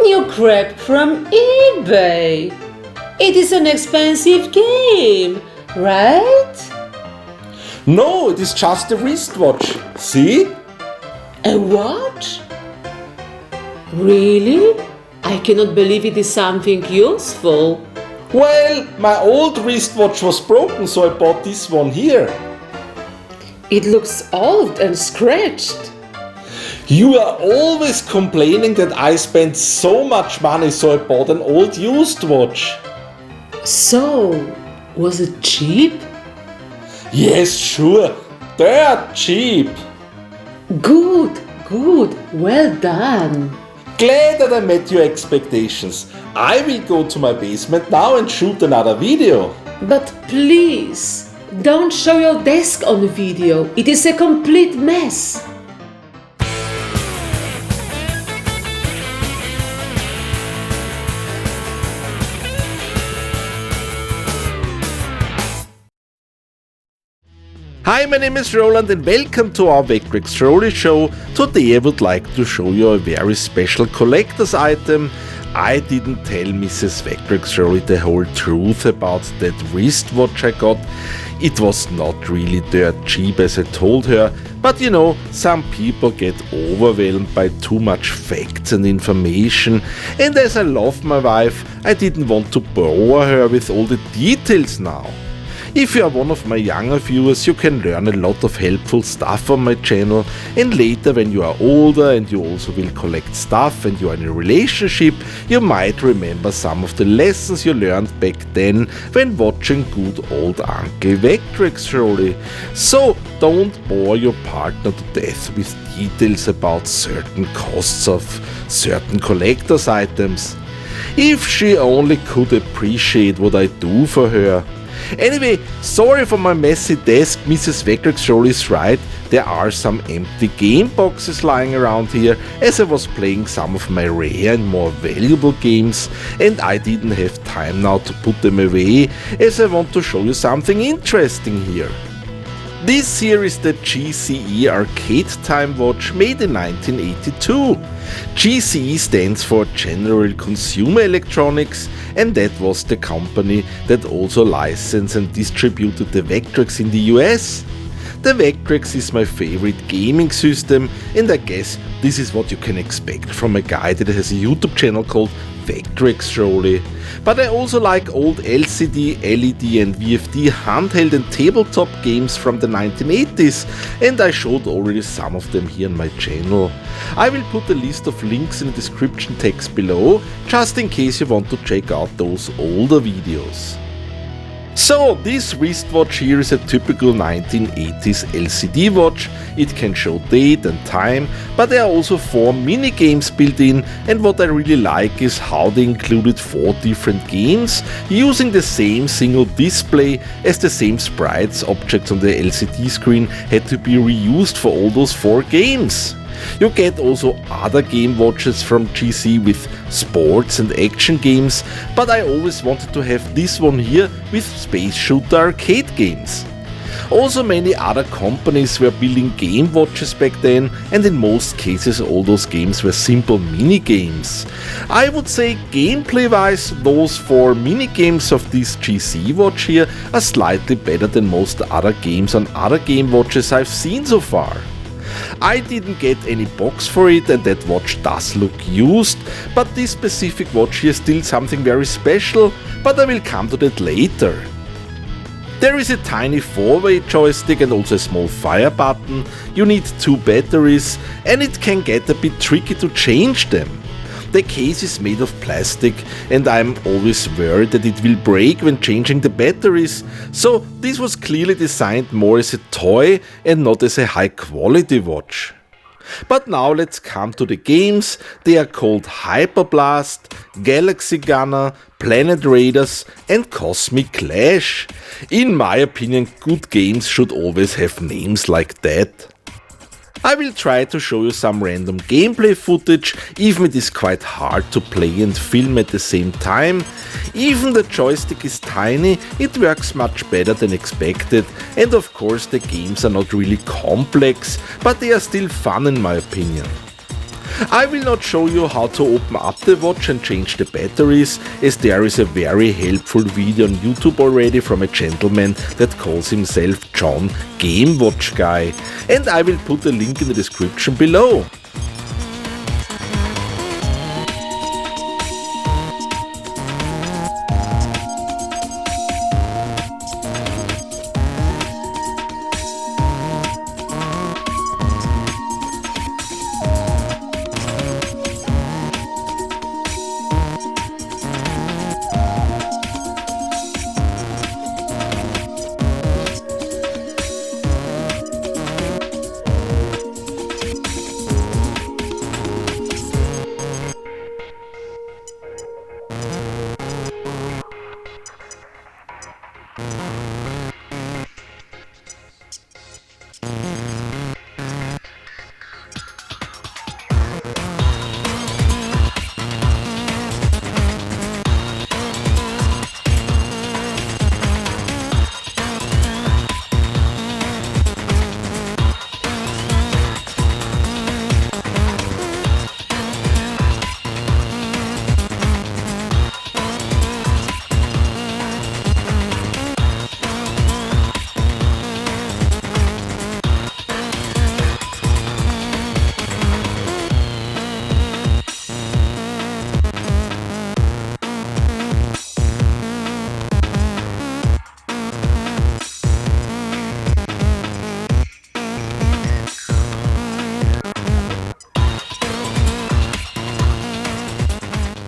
New crap from eBay. It is an expensive game, right? No, it is just a wristwatch. See? A watch? Really? I cannot believe it is something useful. Well, my old wristwatch was broken, so I bought this one here. It looks old and scratched. You are always complaining that I spent so much money, so I bought an old used watch. So, was it cheap? Yes, sure. They're cheap. Good, well done. Glad that I met your expectations. I will go to my basement now and shoot another video. But please, don't show your desk on the video. It is a complete mess. Hi, my name is Roland and welcome to our VectrexRoli show. Today I would like to show you a very special collector's item. I didn't tell Mrs. VectrexRoli the whole truth about that wristwatch I got. It was not really dirt cheap as I told her, but you know, some people get overwhelmed by too much facts and information, and as I love my wife, I didn't want to bore her with all the details now. If you are one of my younger viewers, you can learn a lot of helpful stuff on my channel, and later when you are older and you also will collect stuff and you are in a relationship, you might remember some of the lessons you learned back then when watching good old Uncle VectrexRoli. So don't bore your partner to death with details about certain costs of certain collector's items. If she only could appreciate what I do for her. Anyway, sorry for my messy desk, Mrs. VectrexRoli is right, there are some empty game boxes lying around here as I was playing some of my rare and more valuable games and I didn't have time now to put them away as I want to show you something interesting here. This here is the GCE Arcade Time Watch made in 1982. GCE stands for General Consumer Electronics, and that was the company that also licensed and distributed the Vectrex in the US. The Vectrex is my favorite gaming system, and I guess this is what you can expect from a guy that has a YouTube channel called VectrexRoli. But I also like old LCD, LED and VFD handheld and tabletop games from the 1980s, and I showed already some of them here on my channel. I will put a list of links in the description text below, just in case you want to check out those older videos. So, this wristwatch here is a typical 1980s LCD watch. It can show date and time, but there are also 4 mini games built in, and what I really like is how they included 4 different games using the same single display, as the same sprites objects on the LCD screen had to be reused for all those 4 games. You get also other game watches from GCE with sports and action games, but I always wanted to have this one here with space shooter arcade games. Also many other companies were building game watches back then, and in most cases all those games were simple mini games. I would say gameplay wise those 4 mini games of this GCE watch here are slightly better than most other games on other game watches I've seen so far. I didn't get any box for it and that watch does look used, but this specific watch here is still something very special, but I will come to that later. There is a tiny 4-way joystick and also a small fire button, you need 2 batteries and it can get a bit tricky to change them. The case is made of plastic and I'm always worried that it will break when changing the batteries, so this was clearly designed more as a toy and not as a high quality watch. But now let's come to the games. They are called Hyper Blast, Galaxy Gunner, Planet Raiders and Cosmic Clash. In my opinion, good games should always have names like that. I will try to show you some random gameplay footage, even it is quite hard to play and film at the same time. Even the joystick is tiny, it works much better than expected, and of course the games are not really complex, but they are still fun in my opinion. I will not show you how to open up the watch and change the batteries, as there is a very helpful video on YouTube already from a gentleman that calls himself John Game Watch Guy, and I will put a link in the description below.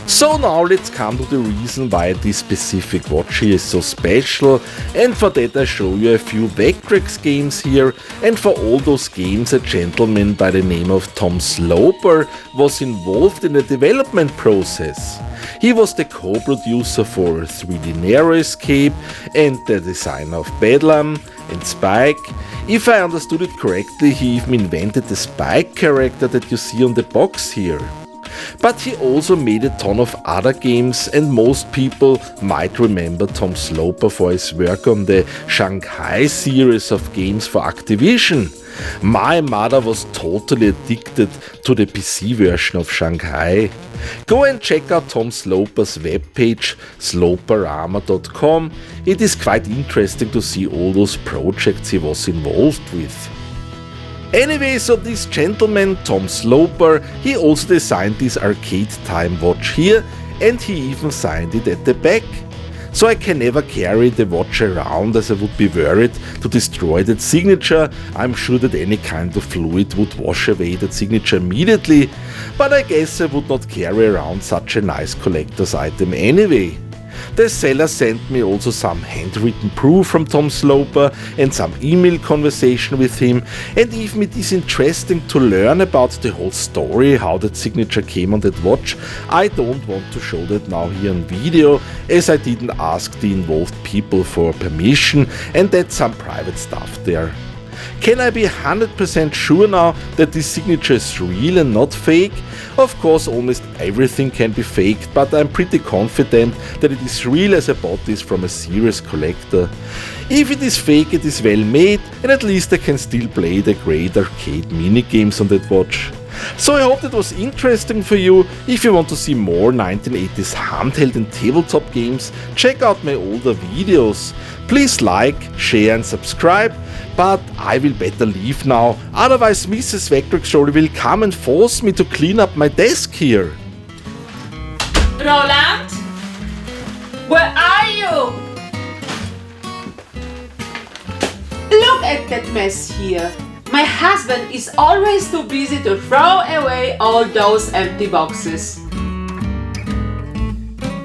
So now let's come to the reason why this specific watch here is so special, and for that I show you a few Vectrex games here, and for all those games a gentleman by the name of Tom Sloper was involved in the development process. He was the co-producer for 3D Narrow Escape and the designer of Bedlam and Spike. If I understood it correctly, he even invented the Spike character that you see on the box here. But he also made a ton of other games, and most people might remember Tom Sloper for his work on the Shanghai series of games for Activision. My mother was totally addicted to the PC version of Shanghai. Go and check out Tom Sloper's webpage, sloperarmor.com. It is quite interesting to see all those projects he was involved with. Anyway, so this gentleman, Tom Sloper, he also designed this Arcade Time Watch here, and he even signed it at the back. So I can never carry the watch around, as I would be worried to destroy that signature. I'm sure that any kind of fluid would wash away that signature immediately, but I guess I would not carry around such a nice collector's item anyway. The seller sent me also some handwritten proof from Tom Sloper and some email conversation with him, and even it is interesting to learn about the whole story, how that signature came on that watch. I don't want to show that now here on video, as I didn't ask the involved people for permission, and that's some private stuff there. Can I be 100% sure now that this signature is real and not fake? Of course, almost everything can be faked, but I'm pretty confident that it is real, as I bought this from a serious collector. If it is fake, it is well made, and at least I can still play the great arcade minigames on that watch. So I hope that was interesting for you. If you want to see more 1980s handheld and tabletop games, check out my older videos. Please like, share and subscribe, but I will better leave now, otherwise Mrs. VectrexRoli will come and force me to clean up my desk here. Roland? Where are you? Look at that mess here. My husband is always too busy to throw away all those empty boxes.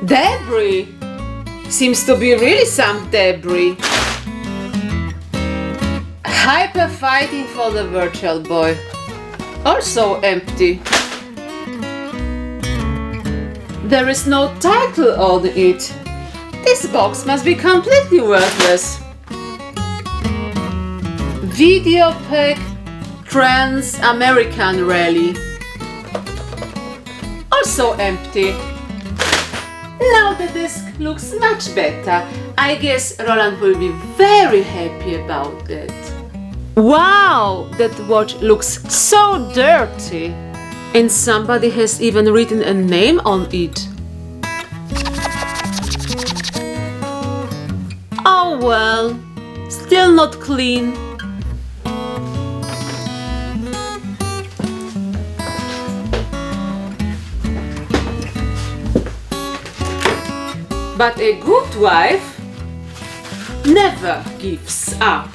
Debris? Seems to be really some debris. Hyper fighting for the Virtual Boy. Also empty. There is no title on it. This box must be completely worthless. Video pack Trans-American Rally. Also empty. Now the disc looks much better. I guess Roland will be very happy about that. Wow, that watch looks so dirty. And somebody has even written a name on it. Oh well, still not clean. But a good wife never gives up.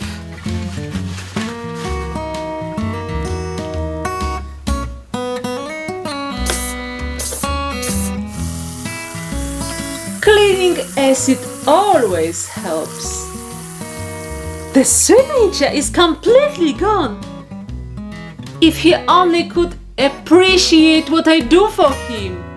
Cleaning acid always helps. The sweet ninja is completely gone. If he only could appreciate what I do for him.